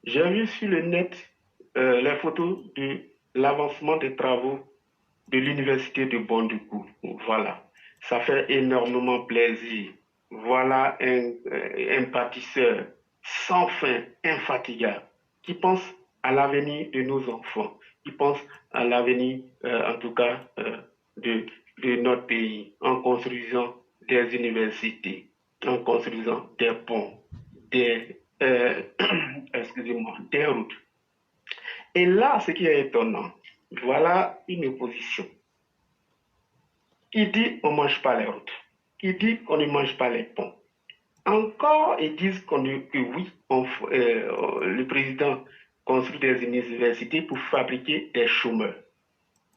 J'ai vu sur le net les photos de l'avancement des travaux de l'université de Bondukou. Voilà, ça fait énormément plaisir. Voilà un bâtisseur sans fin, infatigable, qui pense à l'avenir de nos enfants, qui pense à l'avenir, en tout cas, de, de notre pays, en construisant des universités, en construisant des ponts, excusez-moi, des routes. Et là, ce qui est étonnant, voilà une opposition qui dit on ne mange pas les routes, qui dit qu'on ne mange pas les ponts. Encore, ils disent que oui, le président construit des universités pour fabriquer des chômeurs.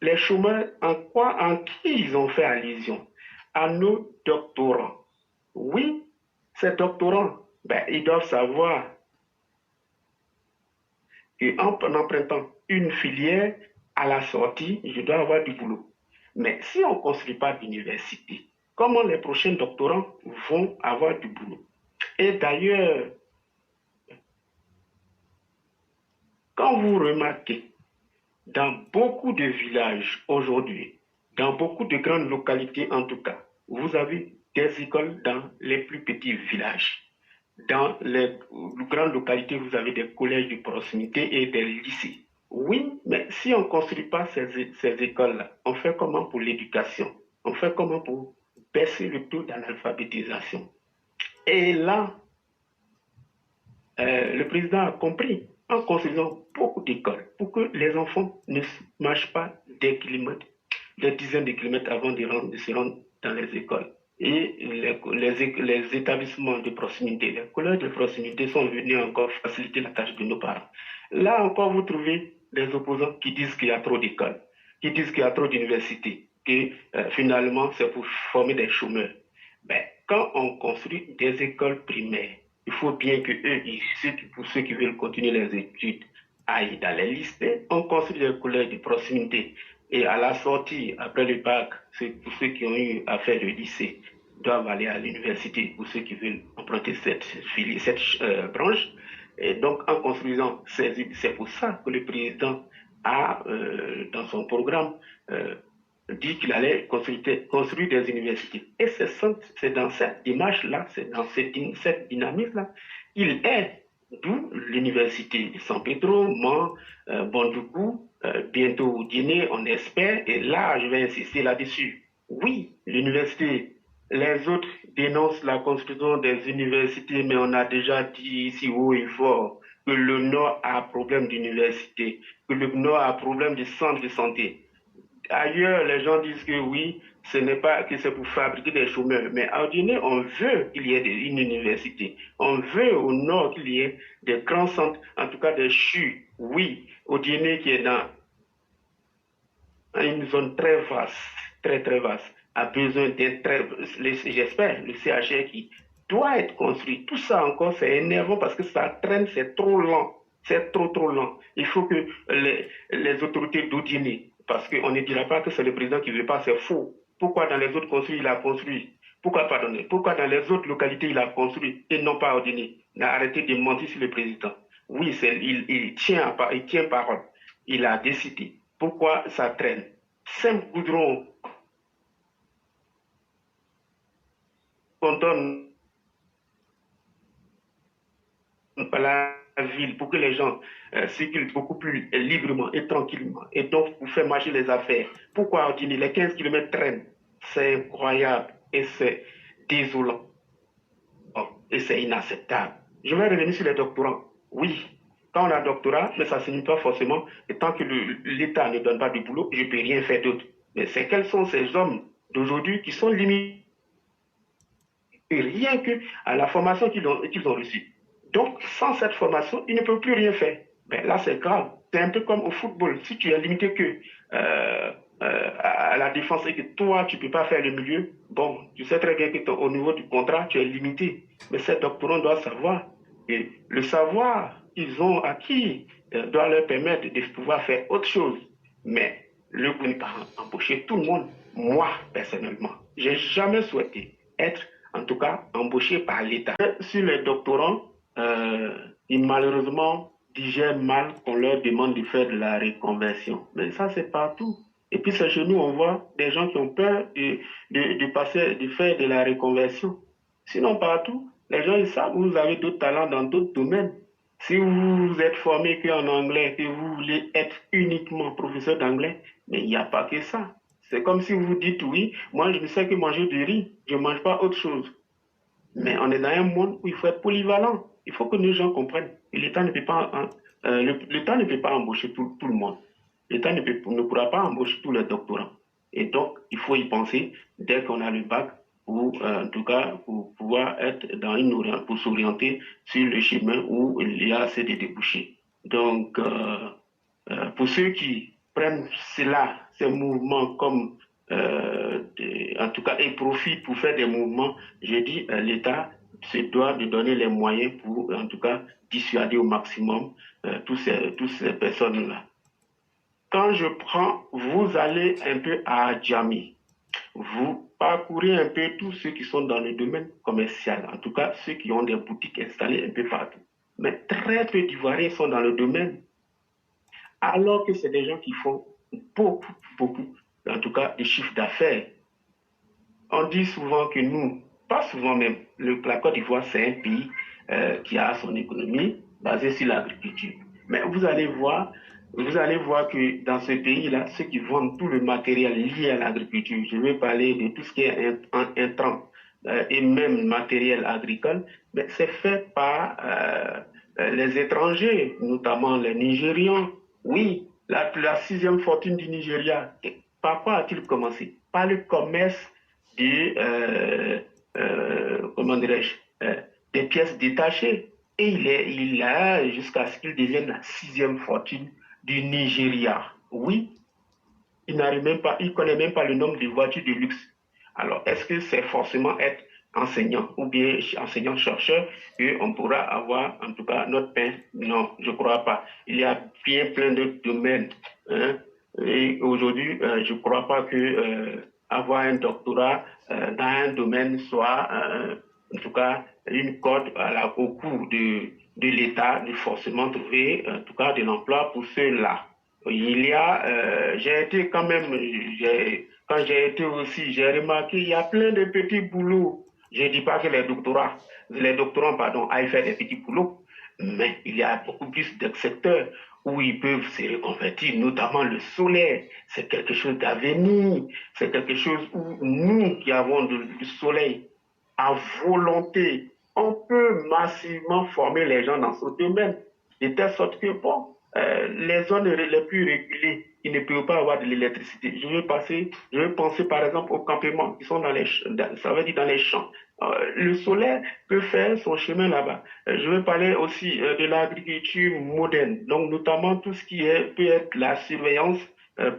Les chômeurs, en qui ils ont fait allusion? À nos doctorants. Oui, ces doctorants, ils doivent savoir qu'en empruntant une filière, à la sortie, je dois avoir du boulot. Mais si on ne construit pas d'université, comment les prochains doctorants vont avoir du boulot? Et d'ailleurs, quand vous remarquez, dans beaucoup de villages aujourd'hui, dans beaucoup de grandes localités en tout cas, vous avez des écoles dans les plus petits villages. Dans les grandes localités, vous avez des collèges de proximité et des lycées. Oui, mais si on ne construit pas ces écoles-là, on fait comment pour l'éducation? On fait comment pour baisser le taux d'analphabétisation? Et là, le président a compris en construisant beaucoup d'écoles pour que les enfants ne marchent pas des kilomètres, des dizaines de kilomètres avant de se rendre dans les écoles. Et les établissements de proximité, les collèges de proximité sont venus encore faciliter la tâche de nos parents. Là encore, vous trouvez des opposants qui disent qu'il y a trop d'écoles, qui disent qu'il y a trop d'universités, que finalement c'est pour former des chômeurs. Quand on construit des écoles primaires, il faut bien que pour ceux qui veulent continuer les études, aillent dans les lycées. On construit des collèges de proximité. Et à la sortie, après le bac, pour ceux qui ont eu à faire le lycée, doivent aller à l'université pour ceux qui veulent emprunter cette branche. Et donc, en construisant c'est pour ça que le président a, dans son programme, dit qu'il allait construire des universités. Et c'est dans cette démarche-là, c'est dans cette dynamique-là qu'il est. D'où l'université de San Pedro, Mans, Bonduku, bientôt au Guinée, on espère. Et là, je vais insister là-dessus. Oui, l'université, les autres dénoncent la construction des universités, mais on a déjà dit ici haut et fort que le Nord a problème d'université, que le Nord a problème de centre de santé. Ailleurs, les gens disent que oui, ce n'est pas que c'est pour fabriquer des chômeurs. Mais à Guinée, on veut qu'il y ait une université. On veut au nord qu'il y ait des grands centres, en tout cas des CHU. Oui, au Guinée qui est dans une zone très vaste, très très vaste, a besoin j'espère, le CHR qui doit être construit. Tout ça encore, c'est énervant parce que ça traîne, c'est trop lent. C'est trop lent. Il faut que les autorités d'Oudini, parce qu'on ne dira pas que c'est le président qui ne veut pas, c'est faux. Pourquoi dans les autres construits, il a construit? Pourquoi dans les autres localités, il a construit et non pas Oudini? Il a arrêté de mentir sur le président. Oui, il tient parole. Il a décidé. Pourquoi ça traîne? 5 goudrons qu'on donne par la ville pour que les gens circulent beaucoup plus librement et tranquillement et donc pour faire marcher les affaires. Pourquoi on dit les 15 km traînent? C'est incroyable et c'est désolant et c'est inacceptable. Je vais revenir sur les doctorants. Oui, quand on a un doctorat, mais ça ne signifie pas forcément que tant que l'État ne donne pas du boulot, je ne peux rien faire d'autre. Mais c'est quels sont ces hommes d'aujourd'hui qui sont limités rien que à la formation qu'ils ont reçue. Donc, sans cette formation, ils ne peuvent plus rien faire. Mais là, c'est grave. C'est un peu comme au football. Si tu es limité que à la défense et que toi, tu ne peux pas faire le milieu, bon, tu sais très bien qu'au niveau du contrat, tu es limité. Mais ces doctorants doivent savoir. Et le savoir qu'ils ont acquis doit leur permettre de pouvoir faire autre chose. Mais le gouvernement embaucher tout le monde. Moi, personnellement, j'ai jamais souhaité être en tout cas embauché par l'État. Sur les doctorants, malheureusement, digèrent mal qu'on leur demande de faire de la reconversion. Mais ça, c'est partout. Et puis, c'est chez nous, on voit des gens qui ont peur de faire de la reconversion. Sinon, partout, les gens, ils savent que vous avez d'autres talents dans d'autres domaines. Si vous êtes formé qu'en anglais, que vous voulez être uniquement professeur d'anglais, mais il n'y a pas que ça. C'est comme si vous dites oui, moi je ne sais que manger du riz, je ne mange pas autre chose. Mais on est dans un monde où il faut être polyvalent. Il faut que nos gens comprennent. Et l'État ne peut pas, l'État ne peut pas embaucher tout le monde. L'État ne pourra pas embaucher tous les doctorants. Et donc, il faut y penser dès qu'on a le bac, ou en tout cas pour pouvoir être dans pour s'orienter sur le chemin où il y a assez de débouchés. Donc, pour ceux qui prennent cela, ces mouvements comme en tout cas, et profitent pour faire des mouvements, je dis l'État se doit de donner les moyens pour, en tout cas, dissuader au maximum toutes ces personnes-là. Quand je prends, vous allez un peu à Djamé, vous parcourez un peu tous ceux qui sont dans le domaine commercial, en tout cas ceux qui ont des boutiques installées un peu partout. Mais très peu d'Ivoiriens sont dans le domaine, alors que c'est des gens qui font beaucoup, en tout cas, de chiffres d'affaires. On dit souvent que nous, pas souvent même, la Côte d'Ivoire, c'est un pays qui a son économie basée sur l'agriculture. Mais vous allez voir que dans ce pays-là, ceux qui vendent tout le matériel lié à l'agriculture, je vais parler de tout ce qui est intrant et même matériel agricole, mais c'est fait par les étrangers, notamment les Nigérians. Oui, la sixième fortune du Nigeria, par quoi a-t-il commencé? Par le commerce comment dirais-je, des pièces détachées. Et il a jusqu'à ce qu'il devienne la sixième fortune du Nigeria. Oui, il n'arrive même pas, il connaît même pas le nombre de voitures de luxe. Alors, est-ce que c'est forcément être enseignant ou bien enseignant-chercheur qu'on pourra avoir en tout cas notre pain? Non, je ne crois pas. Il y a bien plein d'autres domaines. Hein? Et aujourd'hui, je ne crois pas que avoir un doctorat dans un domaine soit en tout cas une corde au cours de l'État de forcément trouver en tout cas de l'emploi pour ceux-là. Il y a, j'ai été quand même, quand j'ai été aussi, j'ai remarqué, il y a plein de petits boulots. Je ne dis pas que les doctorants, pardon, aillent faire des petits boulots, mais il y a beaucoup plus de secteurs où ils peuvent se reconvertir, notamment le solaire. C'est quelque chose d'avenir, c'est quelque chose où nous qui avons du soleil à volonté, on peut massivement former les gens dans ce domaine, de telle sorte que, bon, les zones les plus reculées, ils ne peuvent pas avoir de l'électricité. Je vais penser par exemple aux campements qui sont ça veut dire dans les champs. Le solaire peut faire son chemin là-bas. Je vais parler aussi de l'agriculture moderne, donc notamment tout ce qui peut être la surveillance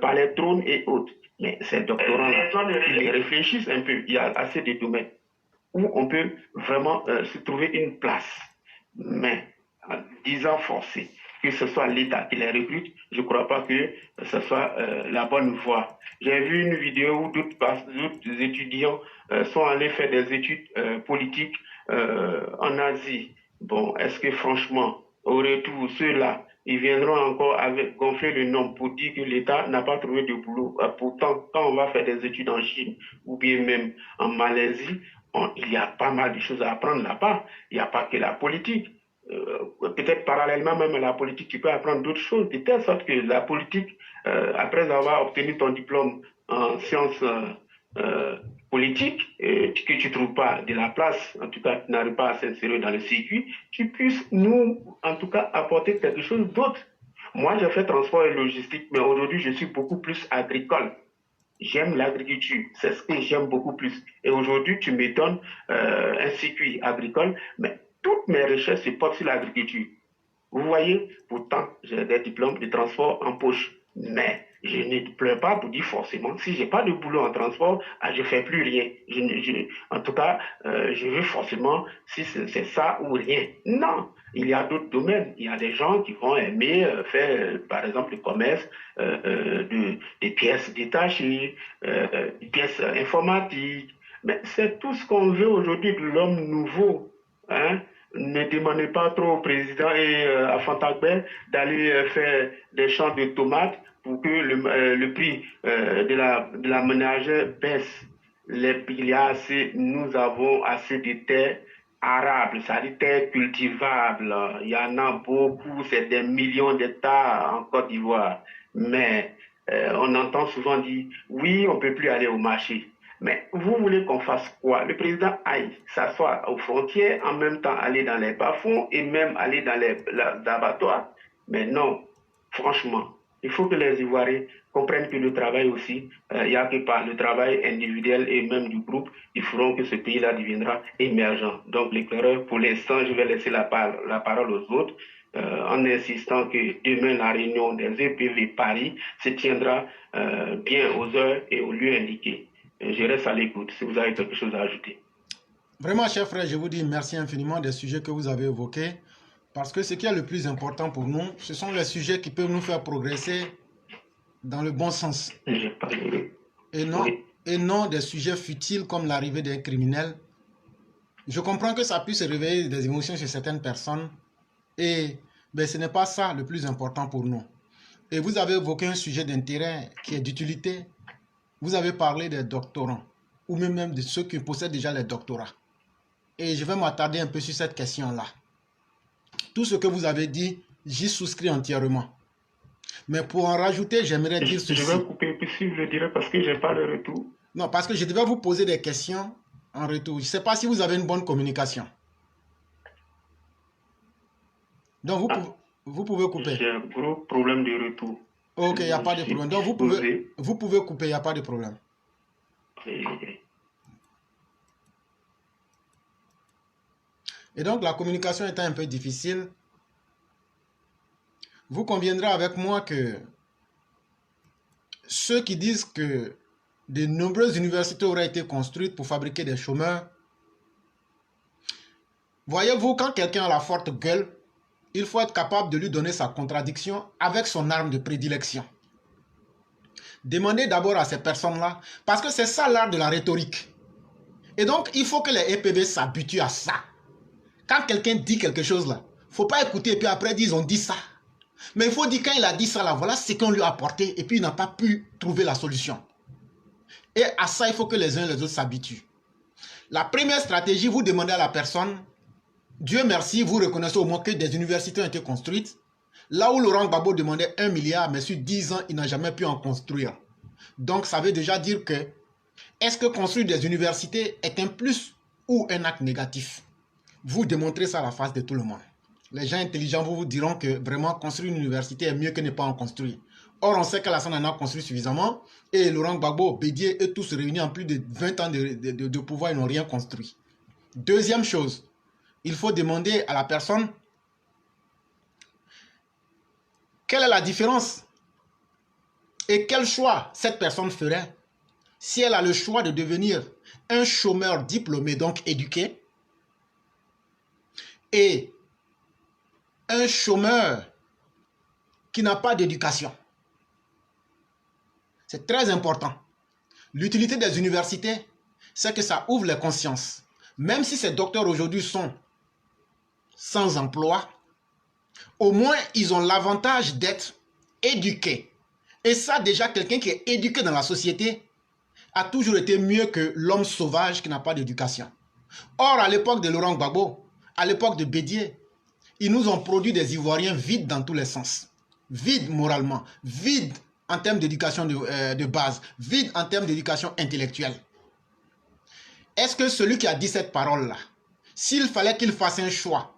par les drones et autres. Mais ces doctorants-là, ils réfléchissent un peu. Il y a assez de domaines où on peut vraiment se trouver une place. Mais en disant forcé que ce soit l'État qui les recrute, je ne crois pas que ce soit la bonne voie. J'ai vu une vidéo où d'autres étudiants sont allés faire des études politiques en Asie. Bon, est-ce que franchement, au retour, ceux-là, ils viendront encore avec gonfler le nom pour dire que l'État n'a pas trouvé de boulot. Pourtant, quand on va faire des études en Chine ou bien même en Malaisie, il y a pas mal de choses à apprendre là-bas. Il n'y a pas que la politique. Peut-être parallèlement même à la politique, tu peux apprendre d'autres choses, de telle sorte que la politique, après avoir obtenu ton diplôme en sciences politiques, que tu ne trouves pas de la place, en tout cas tu n'arrives pas à s'insérer dans le circuit, tu puisses nous, en tout cas, apporter quelque chose d'autre. Moi, j'ai fait transport et logistique, mais aujourd'hui, je suis beaucoup plus agricole. J'aime l'agriculture, c'est ce que j'aime beaucoup plus. Et aujourd'hui, tu me donnes un circuit agricole, mais toutes mes recherches se portent sur l'agriculture. Vous voyez, pourtant, j'ai des diplômes de transport en poche, mais je ne pleure pas pour dire forcément, si j'ai pas de boulot en transport, je fais plus rien. En tout cas, je veux forcément, si c'est ça ou rien. Non, il y a d'autres domaines. Il y a des gens qui vont aimer faire, par exemple, le commerce des pièces détachées, des pièces informatiques. Mais c'est tout ce qu'on veut aujourd'hui de l'homme nouveau. Hein? ne demandez pas trop au président et à Fantagbe d'aller faire des champs de tomates pour que le prix de la ménagère baisse. Nous avons assez de terres arables, c'est-à-dire terres cultivables. Il y en a beaucoup, c'est des millions d'hectares en Côte d'Ivoire. Mais on entend souvent dire, oui, on ne peut plus aller au marché. Mais vous voulez qu'on fasse quoi? Le président aille s'asseoir aux frontières, en même temps aller dans les bas-fonds et même aller dans les abattoirs. Mais non, franchement, il faut que les Ivoiriens comprennent que le travail aussi, il n'y a que par le travail individuel et même du groupe, ils feront que ce pays-là deviendra émergent. Donc l'éclaireur, pour l'instant, je vais laisser la parole aux autres. En insistant que demain la réunion des EPV Paris se tiendra bien aux heures et aux lieux indiqués. Je reste à l'écoute si vous avez quelque chose à ajouter. Vraiment, cher frère, je vous dis merci infiniment des sujets que vous avez évoqués. Parce que ce qui est le plus important pour nous, ce sont les sujets qui peuvent nous faire progresser dans le bon sens. Et non des sujets futiles comme l'arrivée d'un criminel. Je comprends que ça puisse réveiller des émotions chez certaines personnes. Et ce n'est pas ça le plus important pour nous. Et vous avez évoqué un sujet d'intérêt qui est d'utilité. Vous avez parlé des doctorants, ou même de ceux qui possèdent déjà les doctorats. Et je vais m'attarder un peu sur cette question-là. Tout ce que vous avez dit, j'y souscris entièrement. Mais pour en rajouter, j'aimerais dire ceci. Je vais couper, puis si je le dirai parce que je n'ai pas le retour. Non, parce que je devais vous poser des questions en retour. Je ne sais pas si vous avez une bonne communication. Donc, vous pouvez couper. J'ai un gros problème de retour. Ok, il n'y a pas de problème. Donc, vous pouvez couper, il n'y a pas de problème. Et donc, la communication étant un peu difficile, vous conviendrez avec moi que ceux qui disent que de nombreuses universités auraient été construites pour fabriquer des chômeurs, voyez-vous, quand quelqu'un a la forte gueule, il faut être capable de lui donner sa contradiction avec son arme de prédilection. Demandez d'abord à ces personnes-là, parce que c'est ça l'art de la rhétorique. Et donc, il faut que les EPV s'habituent à ça. Quand quelqu'un dit quelque chose là, il ne faut pas écouter et puis après dire ils ont dit ça. Mais il faut dire quand il a dit ça là, voilà ce qu'on lui a apporté et puis il n'a pas pu trouver la solution. Et à ça, il faut que les uns et les autres s'habituent. La première stratégie, vous demandez à la personne, Dieu merci, vous reconnaissez au moins que des universités ont été construites. Là où Laurent Gbagbo demandait 1 milliard, mais sur 10 ans, il n'a jamais pu en construire. Donc, ça veut déjà dire que, est-ce que construire des universités est un plus ou un acte négatif? Vous démontrez ça à la face de tout le monde. Les gens intelligents vous diront que vraiment construire une université est mieux que ne pas en construire. Or, on sait qu'Alassane en a construit suffisamment et Laurent Gbagbo, Bédié et tous réunis en plus de 20 ans de pouvoir, ils n'ont rien construit. Deuxième chose, il faut demander à la personne quelle est la différence et quel choix cette personne ferait si elle a le choix de devenir un chômeur diplômé, donc éduqué, et un chômeur qui n'a pas d'éducation. C'est très important. L'utilité des universités, c'est que ça ouvre les consciences. Même si ces docteurs aujourd'hui sont sans emploi, au moins ils ont l'avantage d'être éduqués. Et ça, déjà, quelqu'un qui est éduqué dans la société a toujours été mieux que l'homme sauvage qui n'a pas d'éducation. Or, à l'époque de Laurent Gbagbo, à l'époque de Bédié, ils nous ont produit des Ivoiriens vides dans tous les sens. Vides moralement, vides en termes d'éducation de base, vides en termes d'éducation intellectuelle. Est-ce que celui qui a dit cette parole-là, s'il fallait qu'il fasse un choix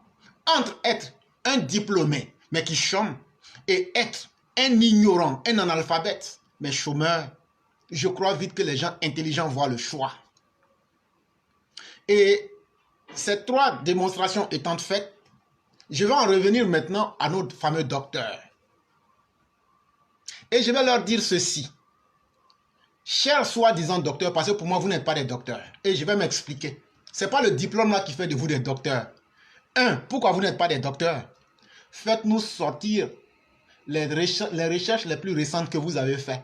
entre être un diplômé, mais qui chôme, et être un ignorant, un analphabète, mais chômeur, je crois vite que les gens intelligents voient le choix. Et ces trois démonstrations étant faites, je vais en revenir maintenant à notre fameux docteur. Et je vais leur dire ceci. Chers soi-disant docteurs, parce que pour moi, vous n'êtes pas des docteurs. Et je vais m'expliquer. Ce n'est pas le diplôme là qui fait de vous des docteurs. Pourquoi vous n'êtes pas des docteurs? Faites-nous sortir les recherches les plus récentes que vous avez faites.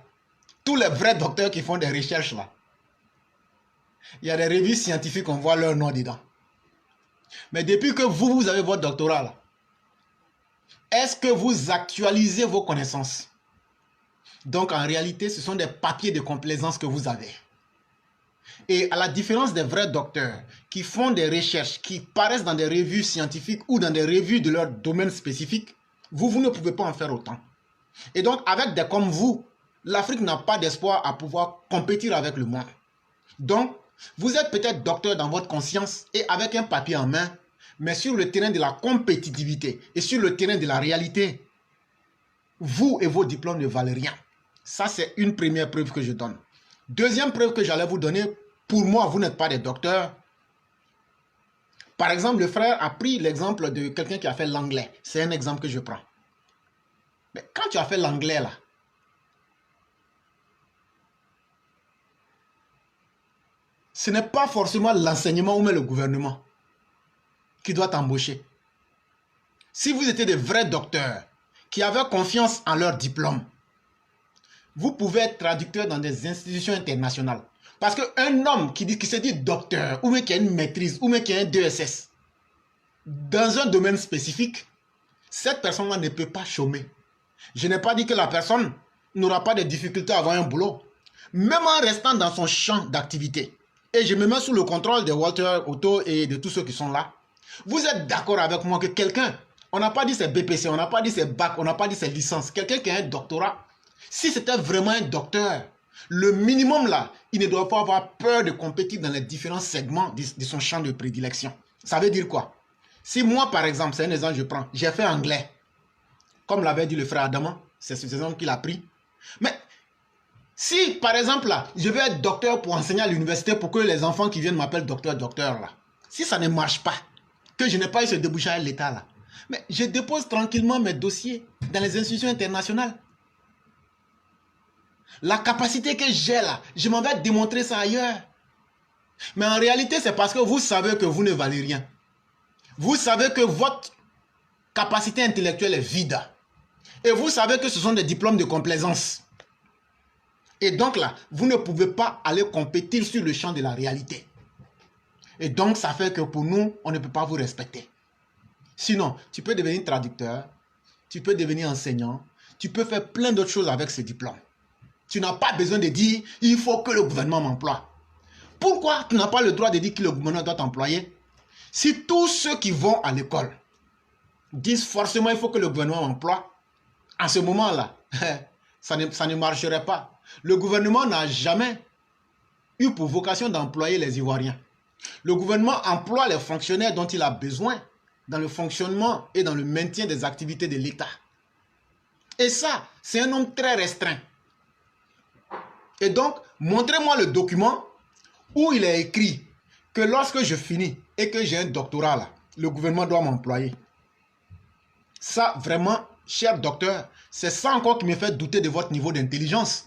Tous les vrais docteurs qui font des recherches là. Il y a des revues scientifiques, on voit leur nom dedans. Mais depuis que vous avez votre doctorat, là, est-ce que vous actualisez vos connaissances? Donc, en réalité, ce sont des papiers de complaisance que vous avez. Et à la différence des vrais docteurs qui font des recherches, qui paraissent dans des revues scientifiques ou dans des revues de leur domaine spécifique, vous ne pouvez pas en faire autant. Et donc, avec des comme vous, l'Afrique n'a pas d'espoir à pouvoir compétir avec le monde. Donc, vous êtes peut-être docteur dans votre conscience et avec un papier en main, mais sur le terrain de la compétitivité et sur le terrain de la réalité, vous et vos diplômes ne valent rien. Ça, c'est une première preuve que je donne. Deuxième preuve que j'allais vous donner, pour moi, vous n'êtes pas des docteurs. Par exemple, le frère a pris l'exemple de quelqu'un qui a fait l'anglais. C'est un exemple que je prends. Mais quand tu as fait l'anglais, là, ce n'est pas forcément l'enseignement ou même le gouvernement qui doit t'embaucher. Si vous étiez des vrais docteurs qui avaient confiance en leur diplôme, vous pouvez être traducteur dans des institutions internationales. Parce qu'un homme qui se dit docteur, ou même qui a une maîtrise, ou même qui a un 2SS, dans un domaine spécifique, cette personne-là ne peut pas chômer. Je n'ai pas dit que la personne n'aura pas de difficultés à avoir un boulot. Même en restant dans son champ d'activité. Et je me mets sous le contrôle de Walter Otto et de tous ceux qui sont là. Vous êtes d'accord avec moi que quelqu'un, on n'a pas dit c'est BPC, on n'a pas dit c'est bac, on n'a pas dit c'est licence. Quelqu'un qui a un doctorat, si c'était vraiment un docteur, le minimum là, il ne doit pas avoir peur de compétir dans les différents segments de son champ de prédilection. Ça veut dire quoi? Si moi, par exemple, c'est un exemple que je prends, j'ai fait anglais, comme l'avait dit le frère Adama, c'est ce exemple qu'il a pris. Mais si, par exemple, là, je vais être docteur pour enseigner à l'université pour que les enfants qui viennent m'appellent docteur, là. Si ça ne marche pas, que je n'ai pas eu ce débouché à l'État, là, mais je dépose tranquillement mes dossiers dans les institutions internationales. La capacité que j'ai là, je m'en vais démontrer ça ailleurs. Mais en réalité, c'est parce que vous savez que vous ne valez rien. Vous savez que votre capacité intellectuelle est vide. Et vous savez que ce sont des diplômes de complaisance. Et donc là, vous ne pouvez pas aller compétir sur le champ de la réalité. Et donc, ça fait que pour nous, on ne peut pas vous respecter. Sinon, tu peux devenir traducteur, tu peux devenir enseignant, tu peux faire plein d'autres choses avec ce diplôme. Tu n'as pas besoin de dire, il faut que le gouvernement m'emploie. Pourquoi tu n'as pas le droit de dire que le gouvernement doit t'employer? Si tous ceux qui vont à l'école disent forcément, il faut que le gouvernement m'emploie, en ce moment-là, ça ne marcherait pas. Le gouvernement n'a jamais eu pour vocation d'employer les Ivoiriens. Le gouvernement emploie les fonctionnaires dont il a besoin dans le fonctionnement et dans le maintien des activités de l'État. Et ça, c'est un nombre très restreint. Et donc, montrez-moi le document où il est écrit que lorsque je finis et que j'ai un doctorat là, le gouvernement doit m'employer. Ça, vraiment, cher docteur, c'est ça encore qui me fait douter de votre niveau d'intelligence.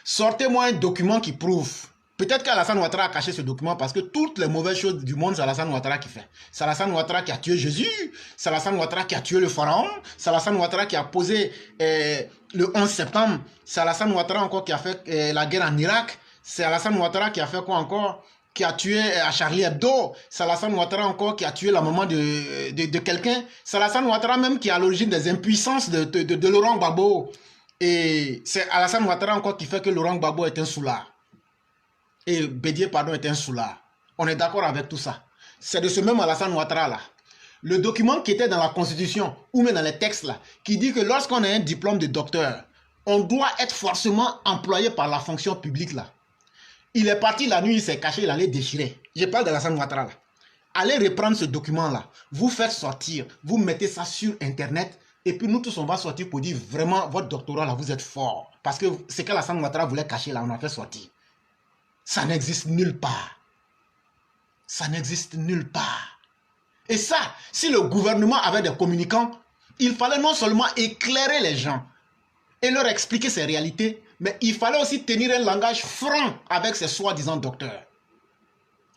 Sortez-moi un document qui prouve. Peut-être qu'Alassane Ouattara a caché ce document parce que toutes les mauvaises choses du monde, c'est Alassane Ouattara qui fait. C'est Alassane Ouattara qui a tué Jésus, c'est Alassane Ouattara qui a tué le pharaon, c'est Alassane Ouattara qui a posé le 11 septembre, c'est Alassane Ouattara encore qui a fait la guerre en Irak, c'est Alassane Ouattara qui a fait quoi encore? Qui a tué à Charlie Hebdo, c'est Alassane Ouattara encore qui a tué la maman de quelqu'un, c'est Alassane Ouattara même qui est à l'origine des impuissances de Laurent Gbagbo. Et c'est Alassane Ouattara encore qui fait que Laurent Gbagbo est un soulard. Et Bédié, pardon, est un soulard. On est d'accord avec tout ça. C'est de ce même Alassane Ouattara là. Le document qui était dans la Constitution, ou même dans les textes là, qui dit que lorsqu'on a un diplôme de docteur, on doit être forcément employé par la fonction publique là. Il est parti la nuit, il s'est caché, il allait déchirer. Je parle d'Alassane Ouattara là. Allez reprendre ce document là. Vous faites sortir, vous mettez ça sur internet. Et puis nous tous on va sortir pour dire vraiment votre doctorat là vous êtes fort. Parce que ce qu'Alassane Ouattara voulait cacher là, on a fait sortir. Ça n'existe nulle part. Ça n'existe nulle part. Et ça, si le gouvernement avait des communicants, il fallait non seulement éclairer les gens et leur expliquer ces réalités, mais il fallait aussi tenir un langage franc avec ces soi-disant docteurs,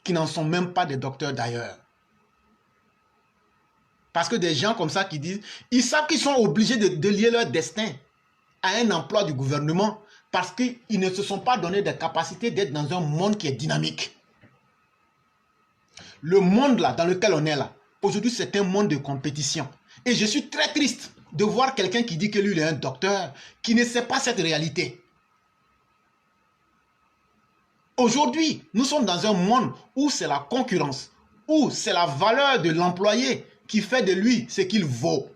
qui n'en sont même pas des docteurs d'ailleurs. Parce que des gens comme ça qui disent, ils savent qu'ils sont obligés de lier leur destin à un emploi du gouvernement parce qu'ils ne se sont pas donné des capacités d'être dans un monde qui est dynamique. le monde là, dans lequel on est là, aujourd'hui, c'est un monde de compétition. Et je suis très triste de voir quelqu'un qui dit que lui, il est un docteur, qui ne sait pas cette réalité. Aujourd'hui, nous sommes dans un monde où c'est la concurrence, où c'est la valeur de l'employé qui fait de lui ce qu'il vaut,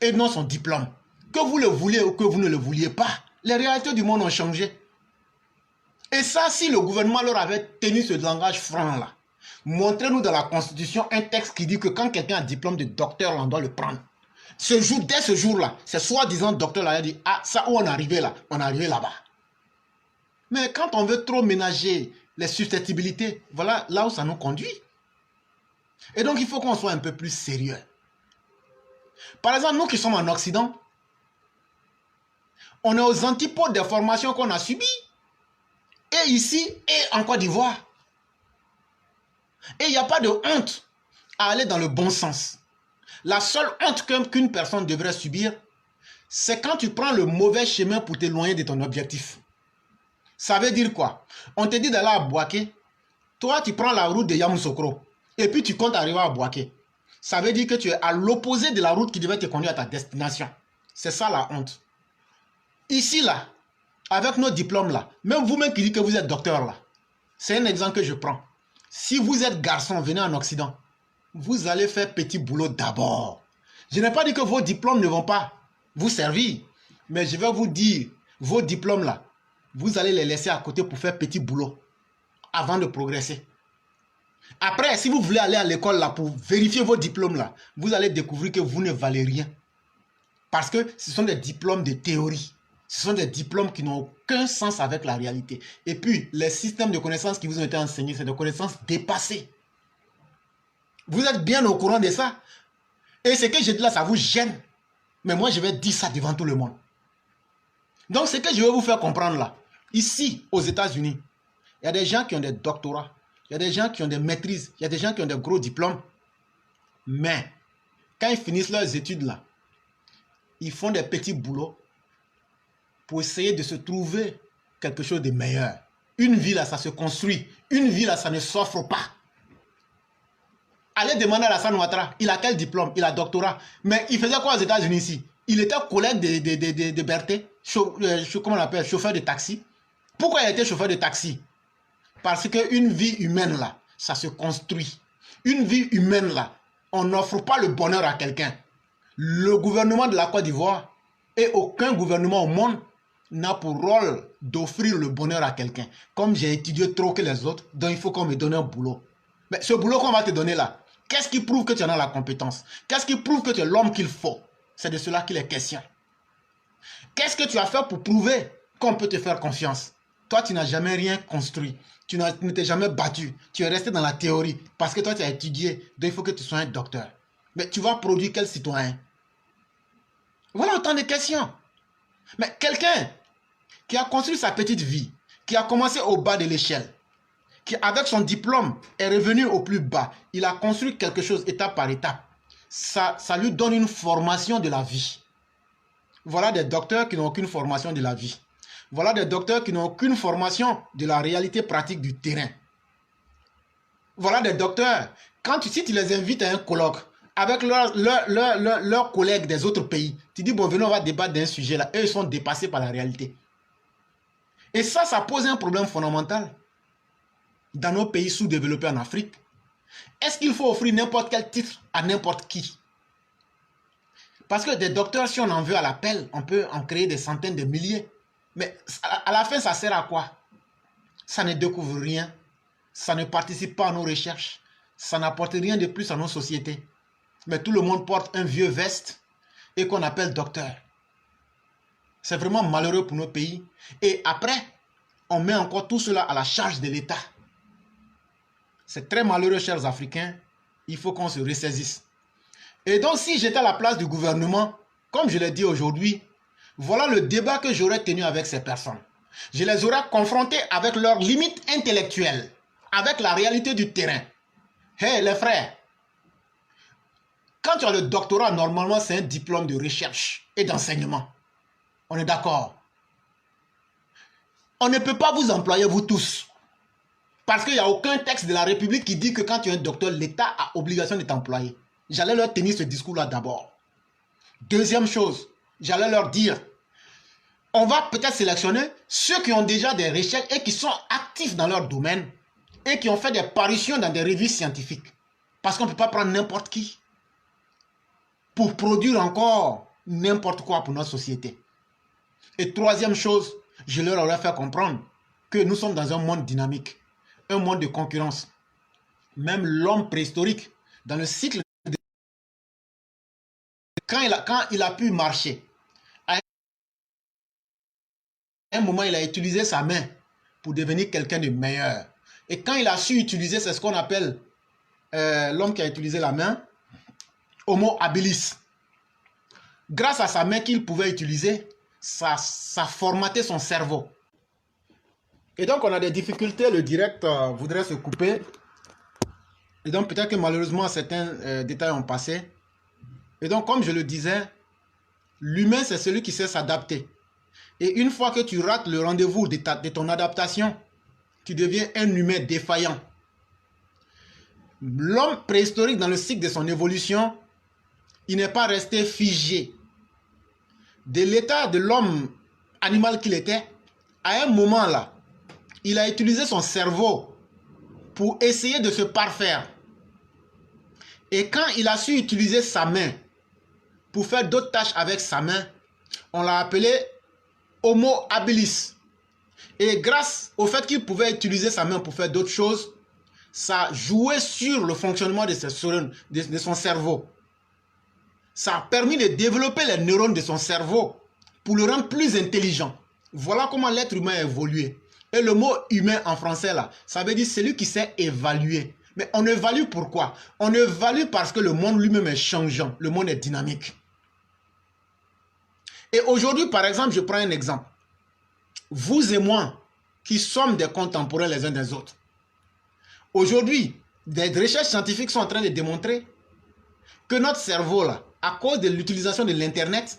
et non son diplôme. Que vous le vouliez ou que vous ne le vouliez pas, les réalités du monde ont changé. Et ça, si le gouvernement leur avait tenu ce langage franc-là, montrez-nous dans la Constitution un texte qui dit que quand quelqu'un a un diplôme de docteur, on doit le prendre. Dès ce jour-là, c'est soi-disant docteur là, il a dit, ah, ça où on est arrivé là, on est arrivé là-bas. Mais quand on veut trop ménager les susceptibilités, voilà là où ça nous conduit. Et donc, il faut qu'on soit un peu plus sérieux. Par exemple, nous qui sommes en Occident, on est aux antipodes des formations qu'on a subies. Et ici, et en Côte d'Ivoire. Et il n'y a pas de honte à aller dans le bon sens. La seule honte qu'une personne devrait subir, c'est quand tu prends le mauvais chemin pour t'éloigner de ton objectif. Ça veut dire quoi? On te dit d'aller à Bouaké. Toi, tu prends la route de Yamoussoukro. Et puis, tu comptes arriver à Bouaké. Ça veut dire que tu es à l'opposé de la route qui devait te conduire à ta destination. C'est ça la honte. Ici, là, avec nos diplômes, là, même vous-même qui dites que vous êtes docteur, là, c'est un exemple que je prends. Si vous êtes garçon, venez en Occident, vous allez faire petit boulot d'abord. Je n'ai pas dit que vos diplômes ne vont pas vous servir, mais je vais vous dire, vos diplômes, là, vous allez les laisser à côté pour faire petit boulot avant de progresser. Après, si vous voulez aller à l'école là pour vérifier vos diplômes là, vous allez découvrir que vous ne valez rien. Parce que ce sont des diplômes de théorie. Ce sont des diplômes qui n'ont aucun sens avec la réalité. Et puis, les systèmes de connaissances qui vous ont été enseignés, c'est des connaissances dépassées. Vous êtes bien au courant de ça. Et ce que je dis là, ça vous gêne. Mais moi, je vais dire ça devant tout le monde. Donc, ce que je vais vous faire comprendre là, ici, aux États-Unis, il y a des gens qui ont des doctorats, il y a des gens qui ont des maîtrises, il y a des gens qui ont des gros diplômes. Mais, quand ils finissent leurs études là, ils font des petits boulots pour essayer de se trouver quelque chose de meilleur. Une vie là, ça se construit. Une vie là, ça ne s'offre pas. Allez demander à Alassane Ouattara, il a quel diplôme? Il a doctorat. Mais il faisait quoi aux États-Unis ici? Il était collègue de Berthet, comment on appelle, chauffeur de taxi. Pourquoi il était chauffeur de taxi? Parce qu'une vie humaine là, ça se construit. Une vie humaine là, on n'offre pas le bonheur à quelqu'un. Le gouvernement de la Côte d'Ivoire et aucun gouvernement au monde n'a pour rôle d'offrir le bonheur à quelqu'un. Comme j'ai étudié trop que les autres, donc il faut qu'on me donne un boulot. Mais ce boulot qu'on va te donner là, qu'est-ce qui prouve que tu en as la compétence? Qu'est-ce qui prouve que tu es l'homme qu'il faut? C'est de cela qu'il est question. Qu'est-ce que tu as fait pour prouver qu'on peut te faire confiance? Toi, tu n'as jamais rien construit. Tu ne t'es jamais battu. Tu es resté dans la théorie. Parce que toi, tu as étudié. Donc, il faut que tu sois un docteur. Mais tu vas produire quel citoyen? Voilà autant de questions. Mais quelqu'un qui a construit sa petite vie, qui a commencé au bas de l'échelle, qui avec son diplôme est revenu au plus bas, il a construit quelque chose étape par étape. Ça lui donne une formation de la vie. Voilà des docteurs qui n'ont aucune formation de la vie. Voilà des docteurs qui n'ont aucune formation de la réalité pratique du terrain. Voilà des docteurs, si tu les invites à un colloque avec leurs collègues des autres pays, tu dis, bon, venez, on va débattre d'un sujet là. Eux, ils sont dépassés par la réalité. Et ça pose un problème fondamental dans nos pays sous-développés en Afrique. Est-ce qu'il faut offrir n'importe quel titre à n'importe qui? Parce que des docteurs, si on en veut à l'appel, on peut en créer des centaines de milliers. Mais à la fin, ça sert à quoi? Ça ne découvre rien. Ça ne participe pas à nos recherches. Ça n'apporte rien de plus à nos sociétés. Mais tout le monde porte un vieux veste et qu'on appelle docteur. C'est vraiment malheureux pour nos pays. Et après, on met encore tout cela à la charge de l'État. C'est très malheureux, chers Africains. Il faut qu'on se ressaisisse. Et donc, si j'étais à la place du gouvernement, comme je l'ai dit aujourd'hui, voilà le débat que j'aurais tenu avec ces personnes. Je les aurais confrontés avec leurs limites intellectuelles, avec la réalité du terrain. Hé, les frères, quand tu as le doctorat, normalement, c'est un diplôme de recherche et d'enseignement. On est d'accord? On ne peut pas vous employer, vous tous. Parce qu'il n'y a aucun texte de la République qui dit que quand tu es un docteur, l'État a obligation de t'employer. J'allais leur tenir ce discours-là d'abord. Deuxième chose, j'allais leur dire, on va peut-être sélectionner ceux qui ont déjà des recherches et qui sont actifs dans leur domaine et qui ont fait des parutions dans des revues scientifiques. Parce qu'on ne peut pas prendre n'importe qui pour produire encore n'importe quoi pour notre société. Et troisième chose, je leur aurais fait comprendre que nous sommes dans un monde dynamique, un monde de concurrence. Même l'homme préhistorique, dans le cycle, quand il a pu marcher, à un moment, il a utilisé sa main pour devenir quelqu'un de meilleur. Et quand il a su utiliser, c'est ce qu'on appelle l'homme qui a utilisé la main, Homo habilis. Grâce à sa main qu'il pouvait utiliser, ça formatait son cerveau. Et donc, on a des difficultés, le direct voudrait se couper. Et donc, peut-être que malheureusement, certains détails ont passé. Et donc, comme je le disais, l'humain, c'est celui qui sait s'adapter. Et une fois que tu rates le rendez-vous de ton adaptation, tu deviens un humain défaillant. L'homme préhistorique, dans le cycle de son évolution, il n'est pas resté figé. De l'état de l'homme animal qu'il était, à un moment là, il a utilisé son cerveau pour essayer de se parfaire. Et quand il a su utiliser sa main pour faire d'autres tâches avec sa main, on l'a appelé Homo habilis. Et grâce au fait qu'il pouvait utiliser sa main pour faire d'autres choses, ça jouait sur le fonctionnement de son cerveau. Ça a permis de développer les neurones de son cerveau pour le rendre plus intelligent. Voilà comment l'être humain a évolué. Et le mot humain en français là, ça veut dire celui qui sait évaluer. Mais on évalue pourquoi? On évalue parce que le monde lui-même est changeant, le monde est dynamique. Et aujourd'hui, par exemple, je prends un exemple. Vous et moi, qui sommes des contemporains les uns des autres, aujourd'hui, des recherches scientifiques sont en train de démontrer que notre cerveau là, à cause de l'utilisation de l'internet,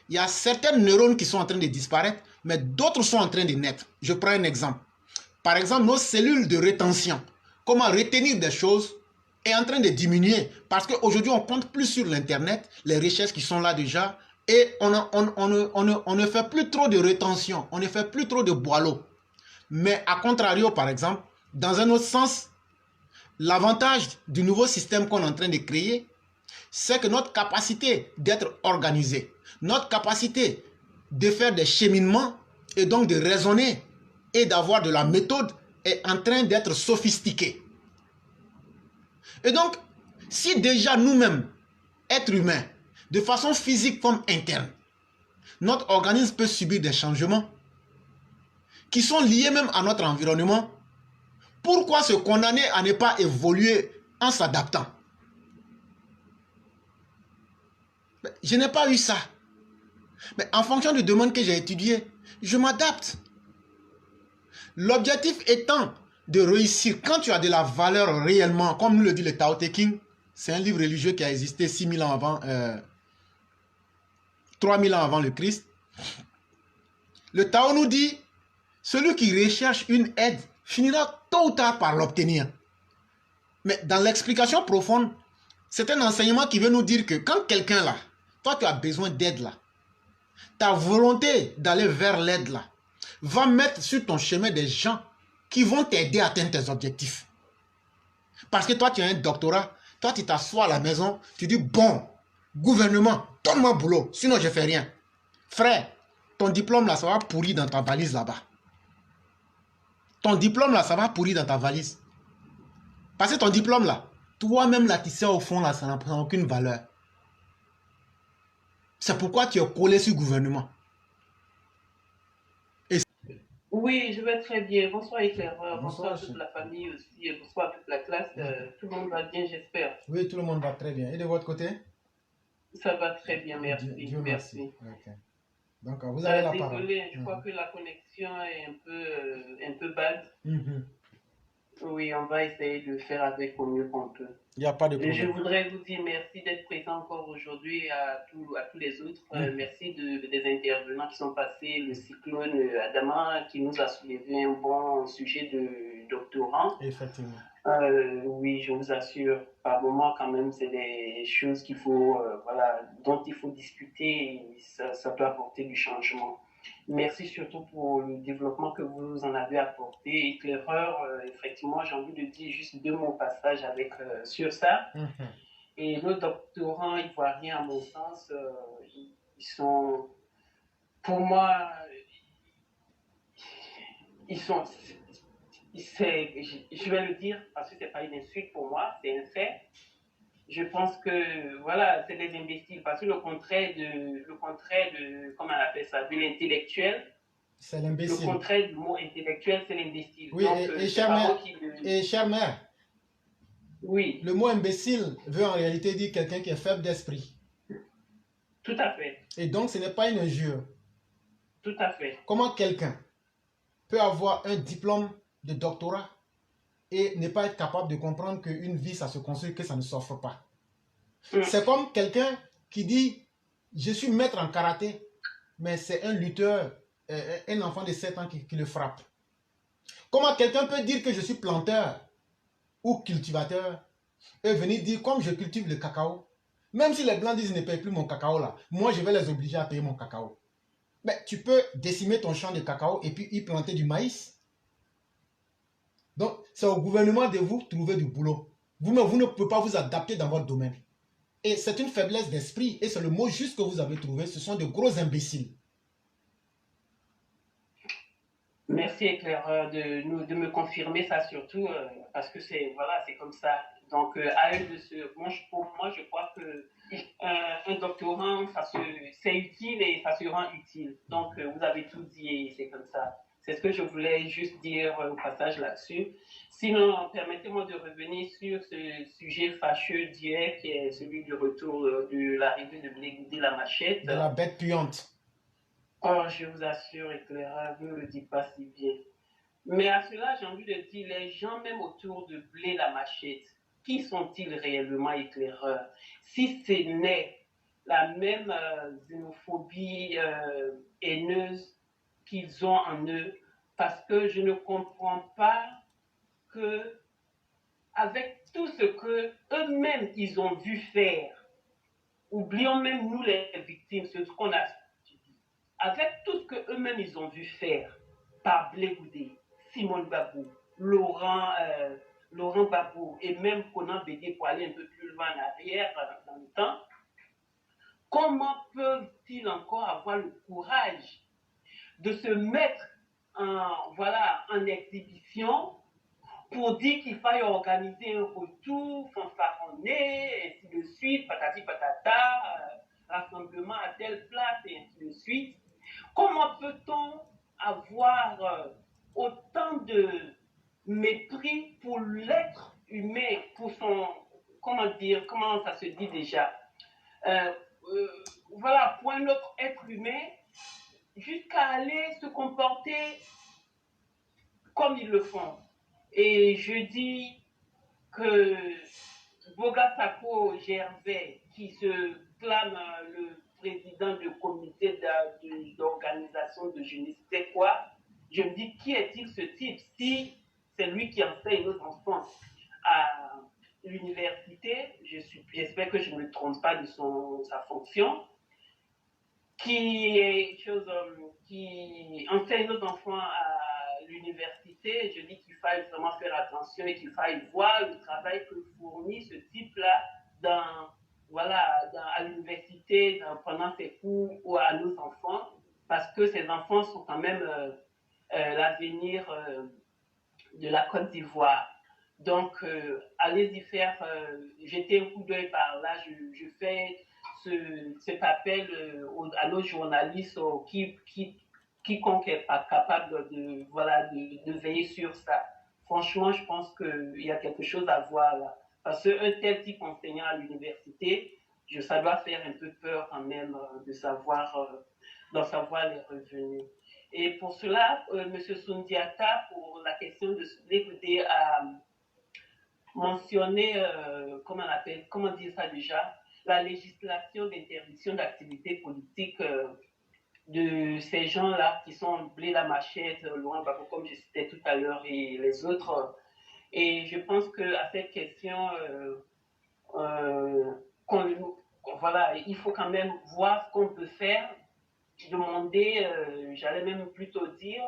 il y a certains neurones qui sont en train de disparaître, mais d'autres sont en train de naître. Je prends un exemple. Par exemple, nos cellules de rétention, comment retenir des choses, est en train de diminuer. Parce qu'aujourd'hui, on compte plus sur l'internet, les recherches qui sont là déjà, et on ne fait plus trop de rétention, on ne fait plus trop de boileau. Mais à contrario, par exemple, dans un autre sens, l'avantage du nouveau système qu'on est en train de créer, c'est que notre capacité d'être organisé, notre capacité de faire des cheminements et donc de raisonner et d'avoir de la méthode est en train d'être sophistiquée. Et donc, si déjà nous-mêmes, êtres humains, de façon physique comme interne, notre organisme peut subir des changements qui sont liés même à notre environnement, pourquoi se condamner à ne pas évoluer en s'adaptant? Je n'ai pas eu ça. Mais en fonction du domaine que j'ai étudié, je m'adapte. L'objectif étant de réussir, quand tu as de la valeur réellement, comme nous le dit le Tao Te Ching, c'est un livre religieux qui a existé 6000 ans avant, 3000 ans avant le Christ. Le Tao nous dit, celui qui recherche une aide finira tôt ou tard par l'obtenir. Mais dans l'explication profonde, c'est un enseignement qui veut nous dire que quand quelqu'un là, toi tu as besoin d'aide là, ta volonté d'aller vers l'aide là, va mettre sur ton chemin des gens qui vont t'aider à atteindre tes objectifs. Parce que toi tu as un doctorat, toi tu t'assois à la maison, tu dis bon, gouvernement, donne-moi boulot, sinon je fais rien. Frère, ton diplôme là, ça va pourrir dans ta valise là-bas. Ton diplôme là, ça va pourrir dans ta valise. Parce que ton diplôme là, toi-même là, tu sais au fond là, ça n'a aucune valeur. C'est pourquoi tu es collé sur le gouvernement. Oui, je vais très bien. Bonsoir éclaireur, bonsoir toute la famille aussi, bonsoir toute la classe. Tout le monde va bien, j'espère. Oui, tout le monde va très bien. Et de votre côté? Ça va très bien, merci. Dieu merci. Okay. Donc, vous avez la parole. Désolé, je crois que la connexion est un peu bad. Oui, on va essayer de faire avec au mieux qu'on peut. Il n'y a pas de Et je problème. voudrais vous dire merci d'être présent encore aujourd'hui à tous les autres. Mhm. Merci des intervenants qui sont passés. Le cyclone Adama qui nous a soulevé un bon sujet de doctorant. Effectivement. Oui, je vous assure, par moment quand même, c'est des choses qu'il faut, voilà, dont il faut discuter et ça peut apporter du changement. Merci surtout pour le développement que vous en avez apporté. Éclaireur, effectivement, j'ai envie de dire juste deux mots au passage sur ça. Mhm. Et nos doctorants ivoiriens, à mon sens, ils sont, pour moi, ils sont, je vais le dire parce que c'est pas une insulte pour moi, c'est un fait. Je pense que voilà, c'est des imbéciles parce que le contraire de, comment on appelle ça, de l'intellectuel, C'est le l'imbécile. contraire du mot intellectuel, c'est l'imbécile. Oui, Donc, et c'est chère pas moi mère, qui le. et chère mère, Oui, le mot imbécile veut en réalité dire quelqu'un qui est faible d'esprit. tout à fait, Et donc, ce n'est pas une injure. tout à fait. Comment quelqu'un peut avoir un diplôme de doctorat et ne pas être capable de comprendre qu'une vie, ça se construit, que ça ne s'offre pas? C'est comme quelqu'un qui dit, je suis maître en karaté, mais c'est un lutteur, un enfant de 7 ans qui le frappe. Comment quelqu'un peut dire que je suis planteur ou cultivateur et venir dire, comme je cultive le cacao, même si les blancs disent ne paye plus mon cacao là, moi je vais les obliger à payer mon cacao. Mais tu peux décimer ton champ de cacao et puis y planter du maïs. Donc, c'est au gouvernement de vous trouver du boulot. Vous-même, vous ne pouvez pas vous adapter dans votre domaine. Et c'est une faiblesse d'esprit, et c'est le mot juste que vous avez trouvé, ce sont de gros imbéciles. Merci éclaireur de me confirmer ça surtout parce que c'est voilà c'est comme ça. Donc à eux de se pour moi je crois que un doctorant c'est utile et ça se rend utile. Donc vous avez tout dit et c'est comme ça. C'est ce que je voulais juste dire au passage là-dessus. Sinon permettez-moi de revenir sur ce sujet fâcheux d'hier qui est celui du retour de l'arrivée de Blé la Machette. De la bête puante. Oh, je vous assure, éclaireur, vous ne le dites pas si bien. Mais à cela, j'ai envie de dire, les gens même autour de Blé la Machette, qui sont-ils réellement éclaireurs? Si ce n'est la même xénophobie haineuse qu'ils ont en eux, parce que je ne comprends pas que, avec tout ce que eux-mêmes ils ont vu faire, oublions même nous les victimes, ce qu'on a avec tout ce qu'eux-mêmes ils ont vu faire par Blé Goudé, Simone Babou, Laurent Babou et même Conan Bédé pour aller un peu plus loin en arrière dans le temps, comment peuvent-ils encore avoir le courage de se mettre en exhibition pour dire qu'il faille organiser un retour fanfaronné, ainsi de suite, patati patata, rassemblement à telle place, et ainsi de suite. Comment peut-on avoir autant de mépris pour l'être humain, pour son, comment ça se dit déjà, euh, euh, voilà, pour un autre être humain, jusqu'à aller se comporter comme ils le font. Et je dis que Bogasako Gervais, qui se clame le président du comité d'organisation de je ne sais quoi, je me dis, qui est-il ce type? Si c'est lui qui enseigne nos enfants à l'université, j'espère que je ne me trompe pas de sa fonction, qui enseigne nos enfants à l'université, je dis qu'il faille vraiment faire attention et qu'il faille voir le travail que fournit ce type-là à l'université, pendant ses cours ou à nos enfants, parce que ces enfants sont quand même l'avenir de la Côte d'Ivoire. Donc, allez-y faire, jeter un coup d'œil par là. Je fais cet appel à nos journalistes quiconque est pas capable de veiller sur ça. Franchement, je pense qu'il y a quelque chose à voir là. Parce qu'un tel type enseignant à l'université, ça doit faire un peu peur quand même d'en savoir les revenus. Et pour cela, M. Sundiata, pour la question de l'écouter, a mentionné, comment dire ça déjà, la législation d'interdiction d'activités politiques de ces gens-là qui sont Blé la Machette, Laurent Gbagbo, comme je citais tout à l'heure, et les autres. Et je pense qu'à cette question, voilà, il faut quand même voir ce qu'on peut faire, demander, j'allais même plutôt dire,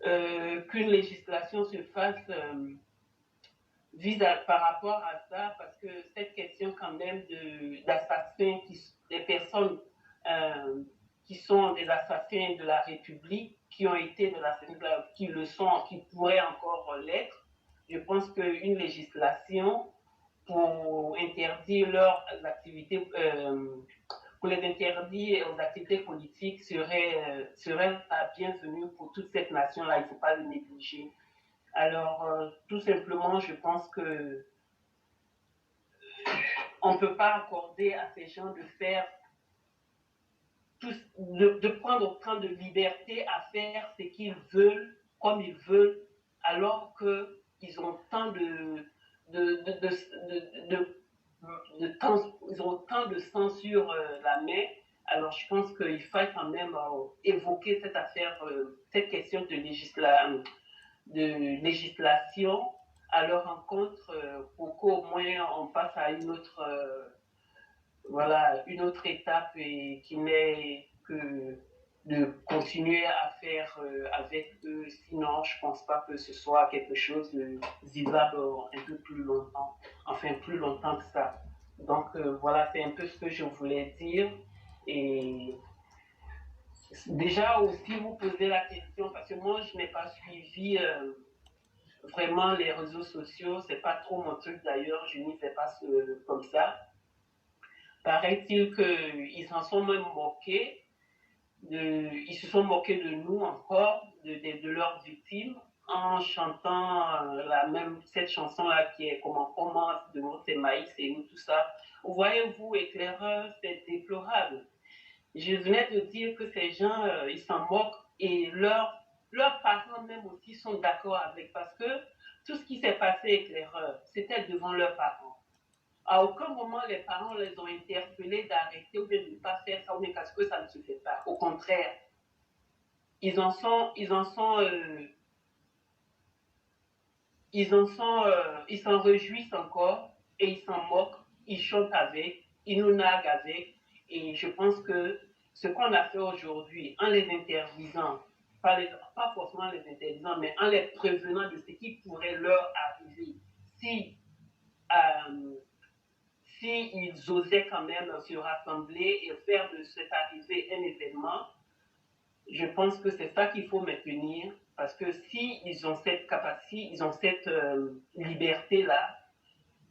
qu'une législation se fasse par rapport à ça, parce que cette question quand même d'assassins, des personnes qui sont des assassins de la République, qui ont été de la qui le sont, qui pourraient encore l'être, je pense qu'une législation pour interdire leurs activités, pour les interdire aux activités politiques serait la bienvenue pour toute cette nation-là, il ne faut pas le négliger. Alors, tout simplement, je pense que on ne peut pas accorder à ces gens de faire de prendre autant de liberté à faire ce qu'ils veulent, comme ils veulent, alors qu'ils ont tant ils ont tant de sang sur la main. Alors, je pense qu'il faut quand même évoquer cette affaire, cette question de législation à leur rencontre pour qu'au moins on passe à une autre une autre étape et qui n'est que de continuer à faire avec eux. Sinon, je ne pense pas que ce soit quelque chose de vivable un peu plus longtemps, enfin plus longtemps que ça. Donc voilà, c'est un peu ce que je voulais dire. Et déjà aussi vous poser la question, parce que moi je n'ai pas suivi vraiment les réseaux sociaux, c'est pas trop mon truc d'ailleurs, je n'y fais pas comme ça. Paraît-il qu'ils s'en sont même moqués, ils se sont moqués de nous encore, de leurs victimes, en chantant cette chanson-là qui est comment de c'est maïs et nous, tout ça. Vous voyez, vous, éclaireurs, c'est déplorable. Je venais de dire que ces gens, ils s'en moquent et leurs parents même aussi sont d'accord avec, parce que tout ce qui s'est passé, éclaireur, c'était devant leurs parents. À aucun moment, les parents les ont interpellés d'arrêter ou de ne pas faire ça, ou bien parce que ça ne se fait pas. Au contraire, ils s'en réjouissent encore et ils s'en moquent, ils chantent avec, ils nous narguent avec. Et je pense que ce qu'on a fait aujourd'hui, en les interdisant, pas forcément les interdisant, mais en les prévenant de ce qui pourrait leur arriver si ils osaient quand même se rassembler et faire de cette arrivée un événement, je pense que c'est ça qu'il faut maintenir, parce que si ils ont cette capacité, ils ont cette liberté-là,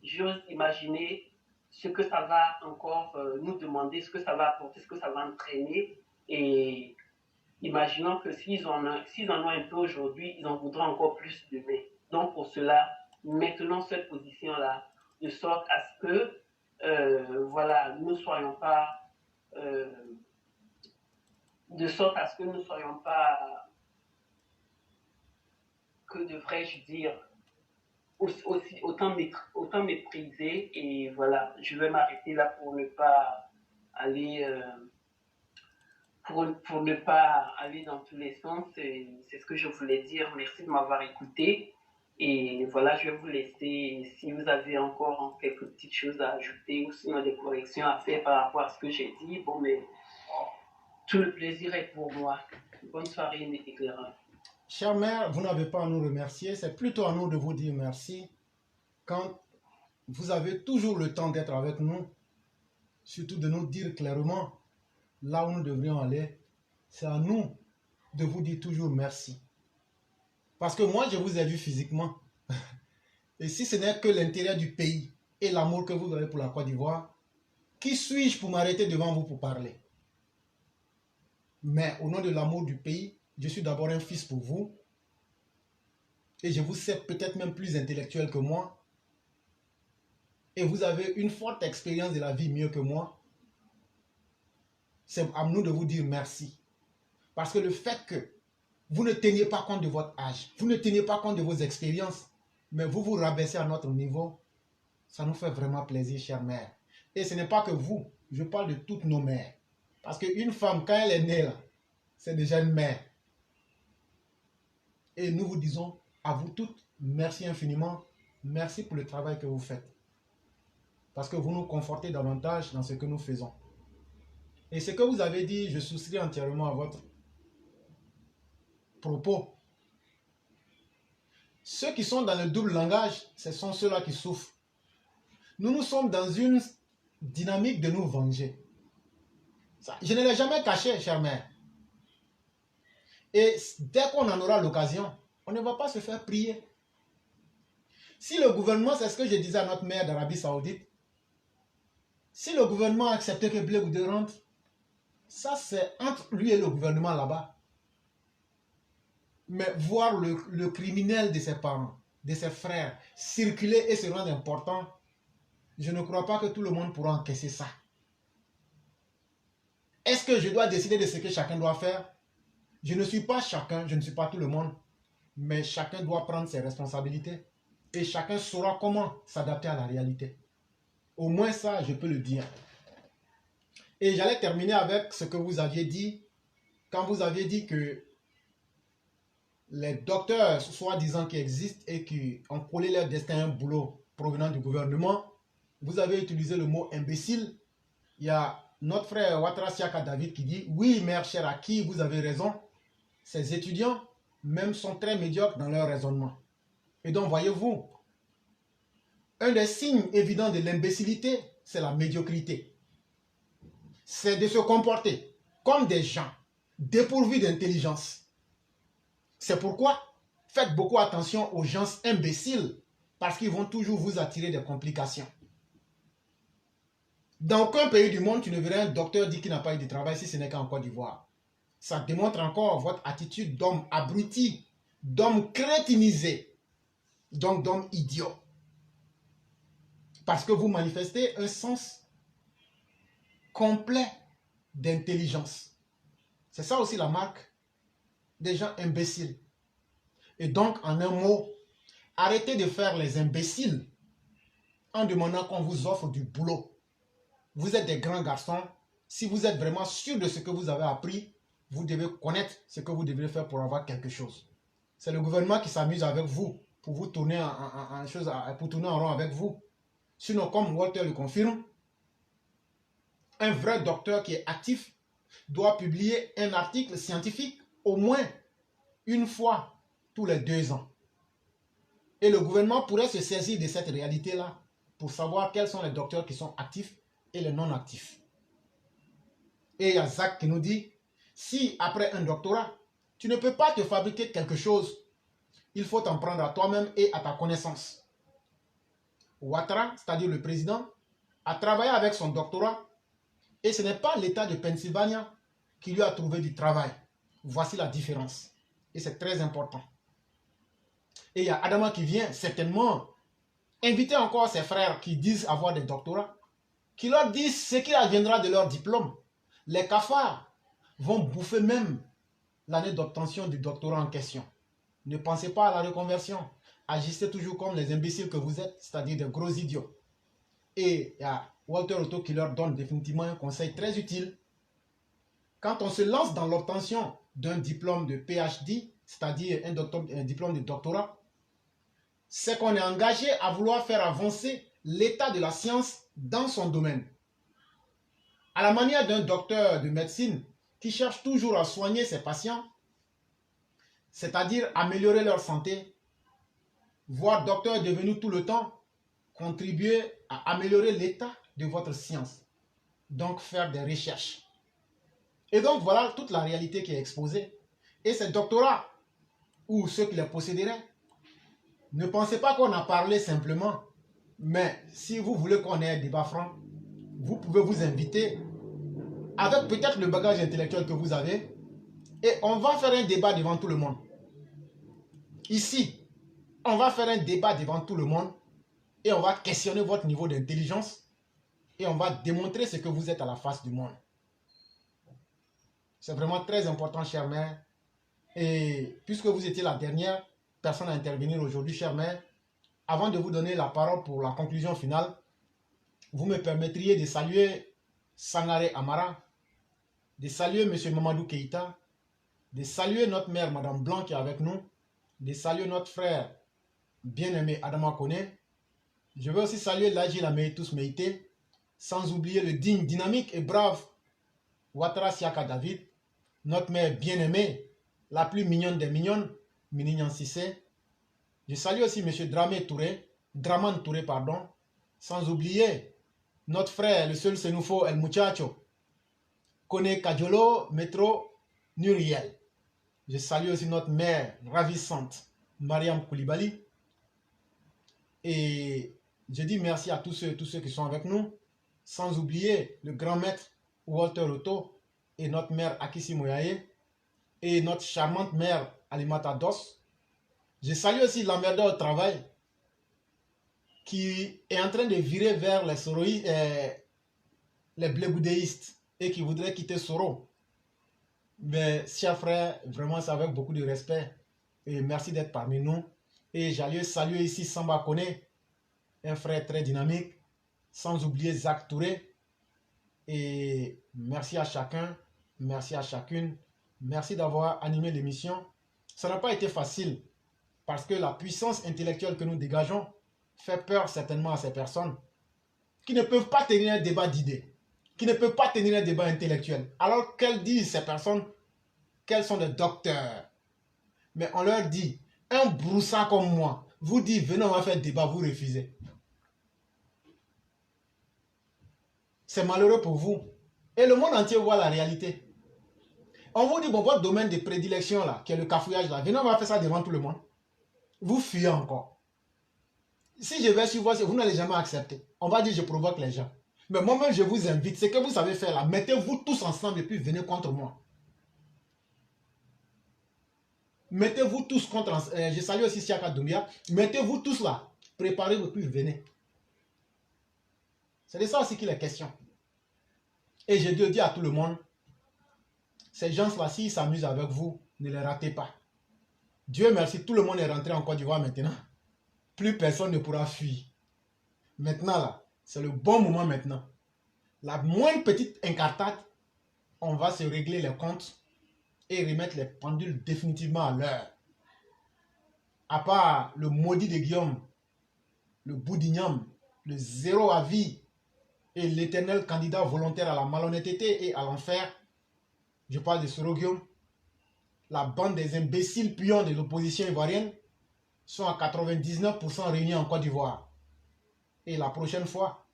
j'ose imaginer ce que ça va encore nous demander, ce que ça va apporter, ce que ça va entraîner. Et imaginons que s'ils en ont un peu aujourd'hui, ils en voudront encore plus demain. Donc pour cela, maintenons cette position-là, de sorte à ce que nous ne soyons pas que devrais-je dire, autant méprisés. Et voilà, je vais m'arrêter là pour ne pas aller pour ne pas aller dans tous les sens. C'est ce que je voulais dire. Merci de m'avoir écouté. Et voilà, je vais vous laisser. Si vous avez encore quelques petites choses à ajouter ou sinon des corrections à faire par rapport à ce que j'ai dit, bon, mais tout le plaisir est pour moi. Bonne soirée, mes éclaireurs. Chère mère, vous n'avez pas à nous remercier, c'est plutôt à nous de vous dire merci. Quand vous avez toujours le temps d'être avec nous, surtout de nous dire clairement là où nous devrions aller, c'est à nous de vous dire toujours merci. Parce que moi, je vous ai vu physiquement. Et si ce n'est que l'intérêt du pays et l'amour que vous avez pour la Côte d'Ivoire, qui suis-je pour m'arrêter devant vous pour parler? Mais au nom de l'amour du pays, je suis d'abord un fils pour vous. Et je vous sais peut-être même plus intellectuel que moi. et vous avez une forte expérience de la vie mieux que moi, c'est à nous de vous dire merci. Parce que le fait que vous ne teniez pas compte de votre âge, vous ne teniez pas compte de vos expériences, mais vous vous rabaissez à notre niveau, ça nous fait vraiment plaisir, chère mère. Et ce n'est pas que vous, je parle de toutes nos mères. Parce qu'une femme, quand elle est née là, c'est déjà une mère. Et nous vous disons à vous toutes, merci infiniment, merci pour le travail que vous faites. Parce que vous nous confortez davantage dans ce que nous faisons. Et ce que vous avez dit, je souscris entièrement à votre propos. Ceux qui sont dans le double langage, ce sont ceux-là qui souffrent. Nous sommes dans une dynamique de nous venger. Ça, je ne l'ai jamais caché, chère mère. Et dès qu'on en aura l'occasion, on ne va pas se faire prier. Si le gouvernement, c'est ce que je disais à notre mère d'Arabie Saoudite, si le gouvernement a accepté que Blé Goudé rentre, ça c'est entre lui et le gouvernement là-bas. Mais voir le criminel de ses parents, de ses frères, circuler et se rendre important, je ne crois pas que tout le monde pourra encaisser ça. Est-ce que je dois décider de ce que chacun doit faire? Je ne suis pas chacun, je ne suis pas tout le monde, mais chacun doit prendre ses responsabilités et chacun saura comment s'adapter à la réalité. Au moins ça, je peux le dire. Et j'allais terminer avec ce que vous aviez dit, quand vous aviez dit que les docteurs, soi-disant qui existent et qui ont collé leur destin à un boulot provenant du gouvernement, vous avez utilisé le mot imbécile. Il y a notre frère Ouattara Siaka David qui dit, oui, mère chère, à qui vous avez raison, ces étudiants même sont très médiocres dans leur raisonnement. Et donc, voyez-vous, un des signes évidents de l'imbécilité, c'est la médiocrité. C'est de se comporter comme des gens dépourvus d'intelligence. C'est pourquoi faites beaucoup attention aux gens imbéciles parce qu'ils vont toujours vous attirer des complications. Dans aucun pays du monde, tu ne verras un docteur dire qu'il n'a pas eu de travail si ce n'est qu'en Côte d'Ivoire. Ça démontre encore votre attitude d'homme abruti, d'homme crétinisé, donc d'homme idiot. Parce que vous manifestez un sens complet d'intelligence. C'est ça aussi la marque des gens imbéciles. Et donc, en un mot, arrêtez de faire les imbéciles en demandant qu'on vous offre du boulot. Vous êtes des grands garçons. Si vous êtes vraiment sûr de ce que vous avez appris, vous devez connaître ce que vous devez faire pour avoir quelque chose. C'est le gouvernement qui s'amuse avec vous pour vous tourner pour tourner en rond avec vous. Sinon, comme Walter le confirme, un vrai docteur qui est actif doit publier un article scientifique au moins une fois tous les 2 ans. Et le gouvernement pourrait se saisir de cette réalité-là pour savoir quels sont les docteurs qui sont actifs et les non actifs. Et il y a Zach qui nous dit, si après un doctorat, tu ne peux pas te fabriquer quelque chose, il faut t'en prendre à toi-même et à ta connaissance. Ouattara, c'est-à-dire le président, a travaillé avec son doctorat et ce n'est pas l'État de Pennsylvanie qui lui a trouvé du travail. Voici la différence. Et c'est très important. Et il y a Adama qui vient certainement inviter encore ses frères qui disent avoir des doctorats, qui leur disent ce qui adviendra de leur diplôme. Les cafards vont bouffer même l'année d'obtention du doctorat en question. Ne pensez pas à la reconversion. Agissez toujours comme les imbéciles que vous êtes, c'est-à-dire des gros idiots. Et il y a Walter Otto qui leur donne définitivement un conseil très utile. Quand on se lance dans l'obtention d'un diplôme de PhD, c'est-à-dire un diplôme de doctorat, c'est qu'on est engagé à vouloir faire avancer l'état de la science dans son domaine. À la manière d'un docteur de médecine qui cherche toujours à soigner ses patients, c'est-à-dire améliorer leur santé, voire docteur devenu tout le temps, contribuer à améliorer l'état de votre science. Donc faire des recherches. Et donc voilà toute la réalité qui est exposée. Et ces doctorats, ou ceux qui les posséderaient, ne pensez pas qu'on a parlé simplement, mais si vous voulez qu'on ait un débat franc, vous pouvez vous inviter avec peut-être le bagage intellectuel que vous avez et on va faire un débat devant tout le monde. Ici, on va faire un débat devant tout le monde et on va questionner votre niveau d'intelligence et on va démontrer ce que vous êtes à la face du monde. C'est vraiment très important, chère mère. Et puisque vous étiez la dernière personne à intervenir aujourd'hui, chère mère, avant de vous donner la parole pour la conclusion finale, vous me permettriez de saluer Sangaré Amara, de saluer M. Mamadou Keïta, de saluer notre mère, Madame Blanc, qui est avec nous, de saluer notre frère bien-aimé Adama Kone. Je veux aussi saluer Laji Lameitus Meïté, sans oublier le digne, dynamique et brave Ouattara Siaka David, notre mère bien-aimée, la plus mignonne des mignonnes, Minignan Sissé. Je salue aussi M. Draman Touré, pardon, sans oublier notre frère, le seul Senoufo El Muchacho, Kone Kajolo, Metro Nuriel. Je salue aussi notre mère ravissante, Mariam Koulibaly. Et je dis merci à tous ceux qui sont avec nous, sans oublier le grand maître Walter Otto et notre mère Akissi Moyaye et notre charmante mère Alimata Dos. Je salue aussi l'emmerdeur au travail qui est en train de virer vers les soroïstes, les blégoudéistes et qui voudrait quitter Soro. Mais chers frères, vraiment c'est avec beaucoup de respect et merci d'être parmi nous. Et j'allais saluer ici Samba Kone, un frère très dynamique, sans oublier Zach Touré. Et merci à chacun, merci à chacune, merci d'avoir animé l'émission. Ça n'a pas été facile parce que la puissance intellectuelle que nous dégageons fait peur certainement à ces personnes qui ne peuvent pas tenir un débat d'idées, qui ne peuvent pas tenir un débat intellectuel. Alors qu'elles disent, ces personnes, qu'elles sont des docteurs. Mais on leur dit, un broussard comme moi, vous dit, venez, on va faire débat, vous refusez. C'est malheureux pour vous. Et le monde entier voit la réalité. On vous dit, bon, votre domaine de prédilection, là, qui est le cafouillage, là, venez, on va faire ça devant tout le monde. Vous fuyez encore. Si je vais sur vous, vous n'allez jamais accepter. On va dire, je provoque les gens. Mais moi-même, je vous invite. Ce que vous savez faire là, mettez-vous tous ensemble et puis venez contre moi. Mettez-vous tous contre... je salue aussi Siaka Doumbia. Mettez-vous tous là. Préparez-vous et puis venez. C'est de ça aussi qu'il est question. Et je dis à tout le monde, ces gens-là, s'ils s'amusent avec vous, ne les ratez pas. Dieu merci, tout le monde est rentré en Côte d'Ivoire maintenant. Plus personne ne pourra fuir. Maintenant, là, c'est le bon moment maintenant. La moindre petite incartade, on va se régler les comptes et remettre les pendules définitivement à l'heure. À part le maudit de Guillaume, le Boudignam, le zéro à vie et l'éternel candidat volontaire à la malhonnêteté et à l'enfer, je parle de Soro Guillaume, la bande des imbéciles puants de l'opposition ivoirienne sont à 99% réunis en Côte d'Ivoire. Et la prochaine fois,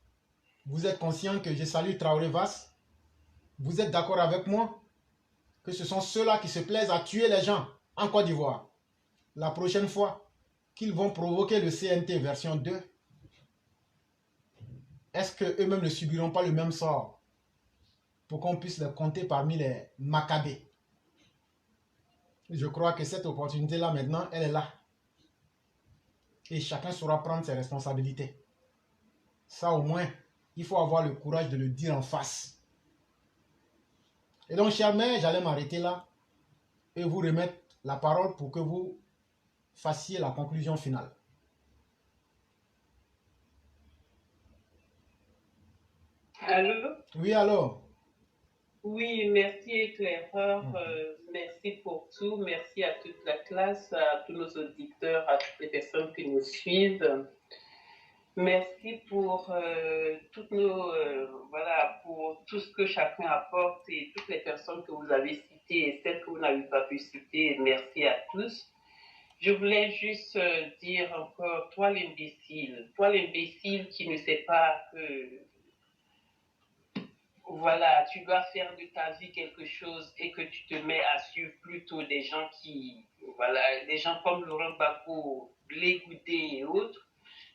vous êtes conscient que je salue Traoré Vaz. Vous êtes d'accord avec moi que ce sont ceux-là qui se plaisent à tuer les gens en Côte d'Ivoire. La prochaine fois qu'ils vont provoquer le CNT version 2, est-ce qu'eux-mêmes ne subiront pas le même sort pour qu'on puisse les compter parmi les Maccabées? Je crois que cette opportunité-là, maintenant, elle est là. Et chacun saura prendre ses responsabilités. Ça, au moins, il faut avoir le courage de le dire en face. Et donc, chers mères, j'allais m'arrêter là et vous remettre la parole pour que vous fassiez la conclusion finale. Allô? Oui, alors? Oui, merci éclaireur, merci pour tout, merci à toute la classe, à tous nos auditeurs, à toutes les personnes qui nous suivent. Merci pour toutes nos voilà, pour tout ce que chacun apporte et toutes les personnes que vous avez citées et celles que vous n'avez pas pu citer. Merci à tous. Je voulais juste dire encore, toi l'imbécile qui ne sait pas que voilà, tu dois faire de ta vie quelque chose et que tu te mets à suivre plutôt des gens qui, voilà, des gens comme Laurent Gbagbo, Blé Goudé et autres,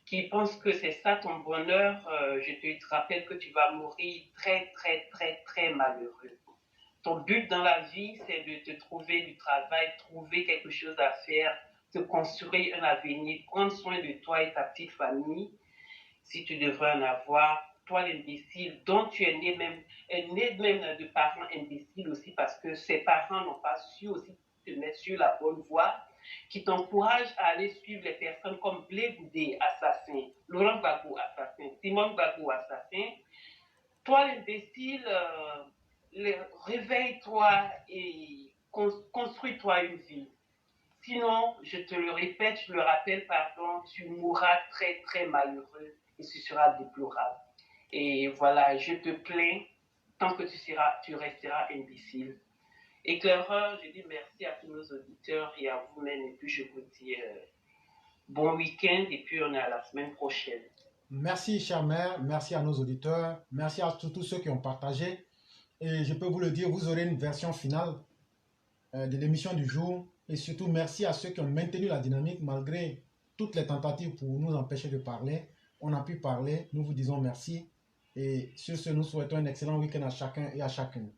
qui pensent que c'est ça ton bonheur, je te rappelle que tu vas mourir très, très, très, très malheureux. Ton but dans la vie, c'est de te trouver du travail, trouver quelque chose à faire, te construire un avenir, prendre soin de toi et ta petite famille. si tu devrais en avoir, toi l'imbécile dont tu es né même de parents imbéciles aussi parce que ses parents n'ont pas su aussi te mettre sur la bonne voie, qui t'encouragent à aller suivre les personnes comme Blé Goudé, assassin, Laurent Gbagbo, assassin, Simone Gbagbo, assassin. Toi l'imbécile, réveille-toi et construis-toi une vie. Sinon, je te le répète, je le rappelle, pardon, tu mourras très, très malheureux et ce sera déplorable. Et voilà, je te plains tant que tu resteras imbécile. Éclaireur, je dis merci à tous nos auditeurs et à vous-même. Et puis, je vous dis bon week-end et puis on est à la semaine prochaine. Merci, chère mère. Merci à nos auditeurs. Merci à tous ceux qui ont partagé. Et je peux vous le dire, vous aurez une version finale de l'émission du jour. Et surtout, merci à ceux qui ont maintenu la dynamique malgré toutes les tentatives pour nous empêcher de parler. On a pu parler. Nous vous disons merci. Et sur ce, nous souhaitons un excellent week-end à chacun et à chacune.